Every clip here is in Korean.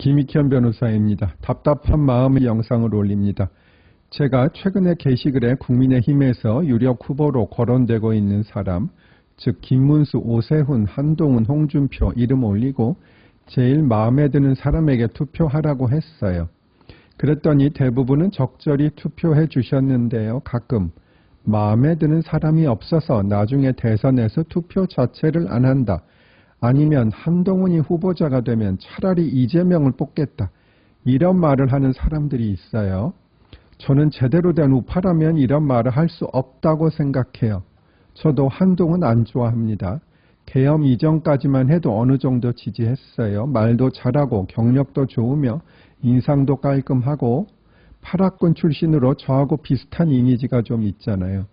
김익현 변호사입니다. 답답한 마음의 영상을 올립니다. 제가 최근에 게시글에 국민의힘에서 유력 후보로 거론되고 있는 사람, 즉 김문수, 오세훈, 한동훈, 홍준표 이름 올리고 제일 마음에 드는 사람에게 투표하라고 했어요. 그랬더니 대부분은 적절히 투표해 주셨는데요. 가끔 마음에 드는 사람이 없어서 나중에 대선에서 투표 자체를 안 한다. 아니면 한동훈이 후보자가 되면 차라리 이재명을 뽑겠다. 이런 말을 하는 사람들이 있어요. 저는 제대로 된 우파라면 이런 말을 할 수 없다고 생각해요. 저도 한동훈 안 좋아합니다. 계엄 이전까지만 해도 어느 정도 지지했어요. 말도 잘하고 경력도 좋으며 인상도 깔끔하고 파락군 출신으로 저하고 비슷한 이미지가 좀 있잖아요.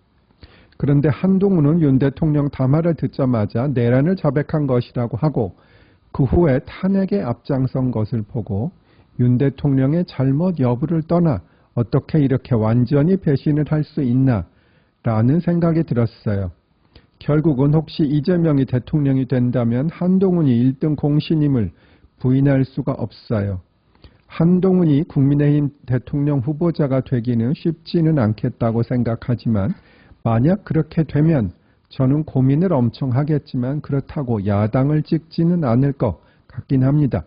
그런데 한동훈은 윤 대통령 담화를 듣자마자 내란을 자백한 것이라고 하고 그 후에 탄핵에 앞장선 것을 보고 윤 대통령의 잘못 여부를 떠나 어떻게 이렇게 완전히 배신을 할 수 있나 라는 생각이 들었어요. 결국은 혹시 이재명이 대통령이 된다면 한동훈이 1등 공신임을 부인할 수가 없어요. 한동훈이 국민의힘 대통령 후보자가 되기는 쉽지는 않겠다고 생각하지만 만약 그렇게 되면 저는 고민을 엄청 하겠지만 그렇다고 야당을 찍지는 않을 것 같긴 합니다.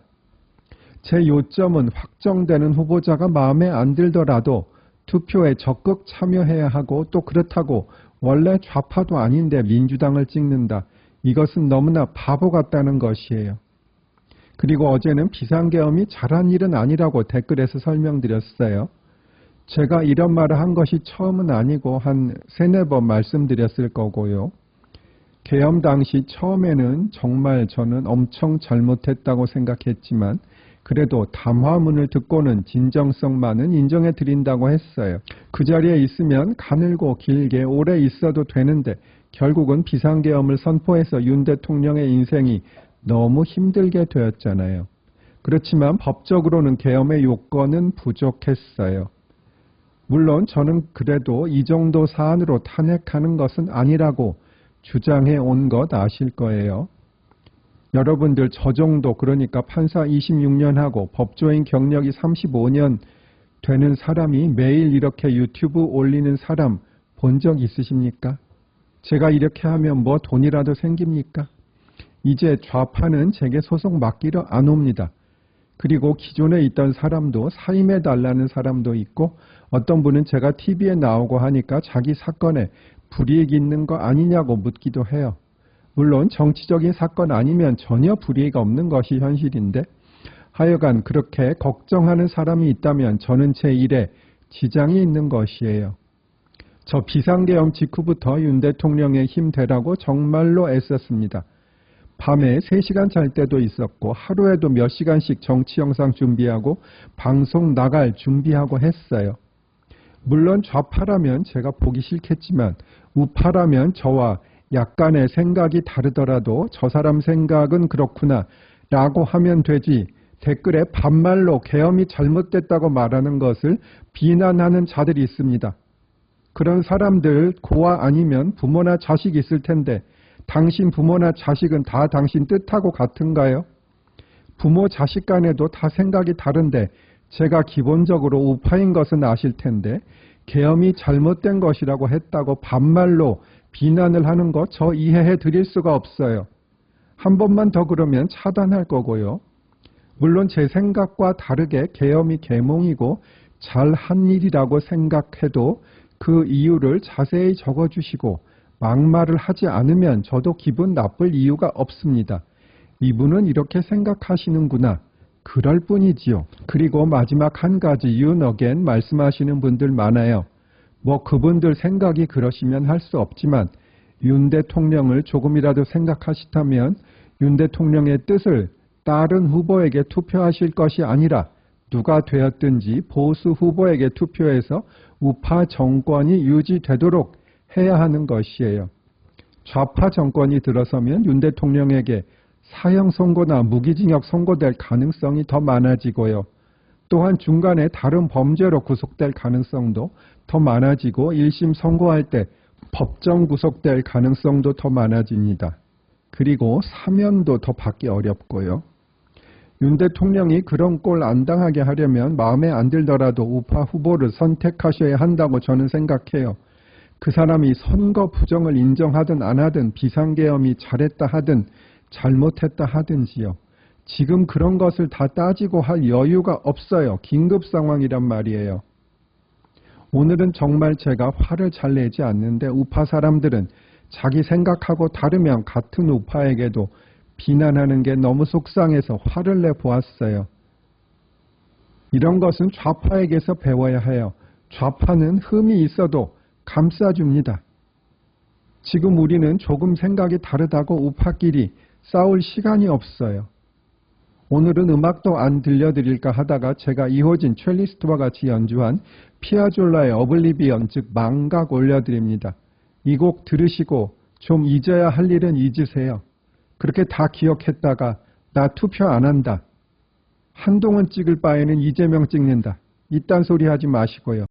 제 요점은 확정되는 후보자가 마음에 안 들더라도 투표에 적극 참여해야 하고 또 그렇다고 원래 좌파도 아닌데 민주당을 찍는다. 이것은 너무나 바보 같다는 것이에요. 그리고 어제는 비상계엄이 잘한 일은 아니라고 댓글에서 설명드렸어요. 제가 이런 말을 한 것이 처음은 아니고 한 3-4번 말씀드렸을 거고요. 계엄 당시 처음에는 정말 저는 엄청 잘못했다고 생각했지만 그래도 담화문을 듣고는 진정성만은 인정해 드린다고 했어요. 그 자리에 있으면 가늘고 길게 오래 있어도 되는데 결국은 비상계엄을 선포해서 윤 대통령의 인생이 너무 힘들게 되었잖아요. 그렇지만 법적으로는 계엄의 요건은 부족했어요. 물론 저는 그래도 이 정도 사안으로 탄핵하는 것은 아니라고 주장해 온 것 아실 거예요. 여러분들 저 정도 그러니까 판사 26년 하고 법조인 경력이 35년 되는 사람이 매일 이렇게 유튜브 올리는 사람 본 적 있으십니까? 제가 이렇게 하면 뭐 돈이라도 생깁니까? 이제 좌파는 제게 소송 맡기러 안 옵니다. 그리고 기존에 있던 사람도 사임해 달라는 사람도 있고 어떤 분은 제가 TV에 나오고 하니까 자기 사건에 불이익 있는 거 아니냐고 묻기도 해요. 물론 정치적인 사건 아니면 전혀 불이익 없는 것이 현실인데 하여간 그렇게 걱정하는 사람이 있다면 저는 제 일에 지장이 있는 것이에요. 저 비상계엄 직후부터 윤 대통령의 힘 되라고 정말로 애썼습니다. 밤에 3시간 잘 때도 있었고 하루에도 몇 시간씩 정치 영상 준비하고 방송 나갈 준비하고 했어요. 물론 좌파라면 제가 보기 싫겠지만 우파라면 저와 약간의 생각이 다르더라도 저 사람 생각은 그렇구나 라고 하면 되지 댓글에 반말로 계엄이 잘못됐다고 말하는 것을 비난하는 자들이 있습니다. 그런 사람들 고아 아니면 부모나 자식이 있을 텐데 당신 부모나 자식은 다 당신 뜻하고 같은가요? 부모 자식 간에도 다 생각이 다른데 제가 기본적으로 우파인 것은 아실 텐데 계엄이 잘못된 것이라고 했다고 반말로 비난을 하는 거 저 이해해 드릴 수가 없어요. 한 번만 더 그러면 차단할 거고요. 물론 제 생각과 다르게 계엄이 계몽이고 잘한 일이라고 생각해도 그 이유를 자세히 적어주시고 막말을 하지 않으면 저도 기분 나쁠 이유가 없습니다. 이분은 이렇게 생각하시는구나. 그럴 뿐이지요. 그리고 마지막 한 가지 윤어겐 말씀하시는 분들 많아요. 뭐 그분들 생각이 그러시면 할 수 없지만 윤 대통령을 조금이라도 생각하시다면 윤 대통령의 뜻을 다른 후보에게 투표하실 것이 아니라 누가 되었든지 보수 후보에게 투표해서 우파 정권이 유지되도록 해야 하는 것이에요. 좌파 정권이 들어서면 윤 대통령에게 사형 선고나 무기징역 선고될 가능성이 더 많아지고요. 또한 중간에 다른 범죄로 구속될 가능성도 더 많아지고 1심 선고할 때 법정 구속될 가능성도 더 많아집니다. 그리고 사면도 더 받기 어렵고요. 윤 대통령이 그런 꼴 안 당하게 하려면 마음에 안 들더라도 우파 후보를 선택하셔야 한다고 저는 생각해요. 그 사람이 선거 부정을 인정하든 안 하든 비상계엄이 잘했다 하든 잘못했다 하든지요. 지금 그런 것을 다 따지고 할 여유가 없어요. 긴급 상황이란 말이에요. 오늘은 정말 제가 화를 잘 내지 않는데 우파 사람들은 자기 생각하고 다르면 같은 우파에게도 비난하는 게 너무 속상해서 화를 내 보았어요. 이런 것은 좌파에게서 배워야 해요. 좌파는 흠이 있어도 감싸줍니다. 지금 우리는 조금 생각이 다르다고 우파끼리 싸울 시간이 없어요. 오늘은 음악도 안 들려드릴까 하다가 제가 이호진 첼리스트와 같이 연주한 피아졸라의 어블리비언 즉 망각 올려드립니다. 이 곡 들으시고 좀 잊어야 할 일은 잊으세요. 그렇게 다 기억했다가 나 투표 안 한다. 한동훈 찍을 바에는 이재명 찍는다. 이딴 소리 하지 마시고요.